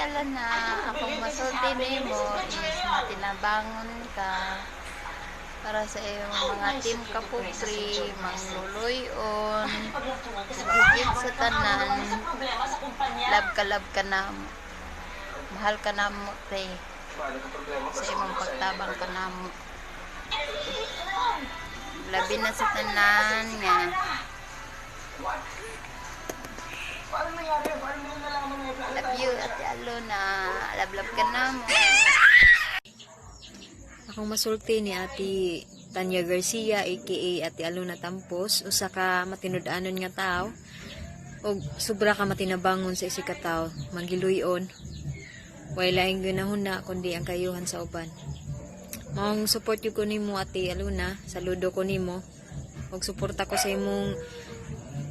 alam na akong masulti nimo is matinabangon ka para sa iyong mga team kapupri, mangluloyon, higit sa tanan, love ka na mo. Mahal ka na mo, te. Sa imong pagtabang ka na mo. Labi na sa tanan nga. Love you, Ate Alona. Love ka na mo. Akong masulti ni Ate Tanya Garcia aka Ate Alona Tampos, usa ka matinud-anon nga tao ug sobra ka matinabangon sa isig ka tawo, magiluyon. Way laing ginahuna kundi ang kayuhan sa uban. Maong support ko nimo Ate Alona, saludo ko nimo ug suporta ko sa imong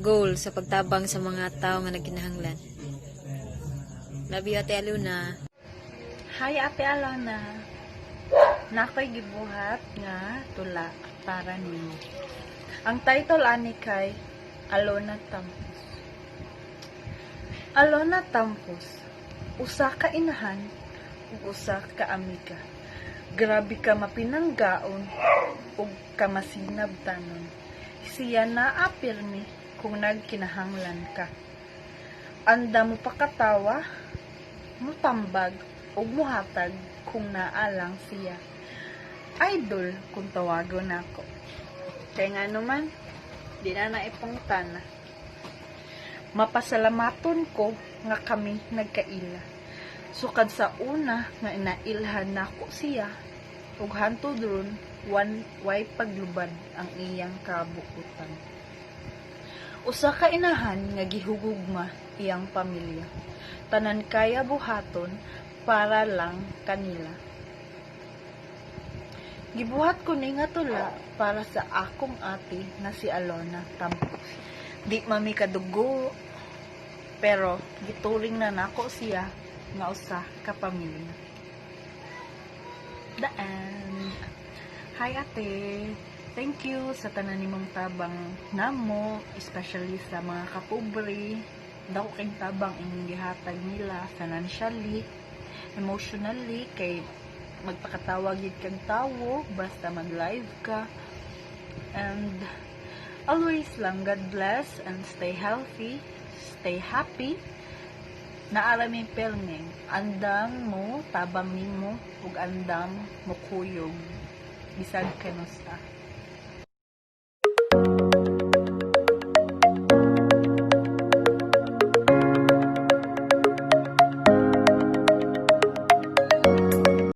goal sa pagtabang sa mga tao nga nagkinahanglan. Love you Ate Alona. Hi Ate Alona. Nakoy gibuhat nga tula para nimo. Ang title ani kay Alona Tampos. Alona Tampos, usa ka inahan ug usa ka amiga. Grabe ka mapinanggaon ug kamasinab tanon. Siya naapil ni kung nagkinahanglan ka. Anda mo pakatawa, mutambag ug muhatag kung naalang siya. Idol kung tawagon nako. Kaya nga naman, di na naipungtana. Mapasalamaton ko nga kami nagkaila. Sukad sa una nga inailhan nako siya, ug hantod ron way paglubad ang iyang kabuutan. Usa ka inahan nga gihugugma iyang pamilya. Tanan kaya buhaton para lang kanila. Gibuhat ko ni nga tula para sa akong ate na si Alona Tampos. Di mami kadugo, pero gituring na nako siya nga usa ka pamilya. Daan. Hi ate. Thank you sa tanan nimong tabang namo, especially sa mga kapobre. Daw kay tabang inyong gihatag nila financially, emotionally, kay magpakatawag yun kang tawo, basta mag-live ka. And always lang, God bless and stay healthy, stay happy. Naaraming pelmeng, andang mo, tabang nimo, ug andang mo kuyog. Bisag kanusta.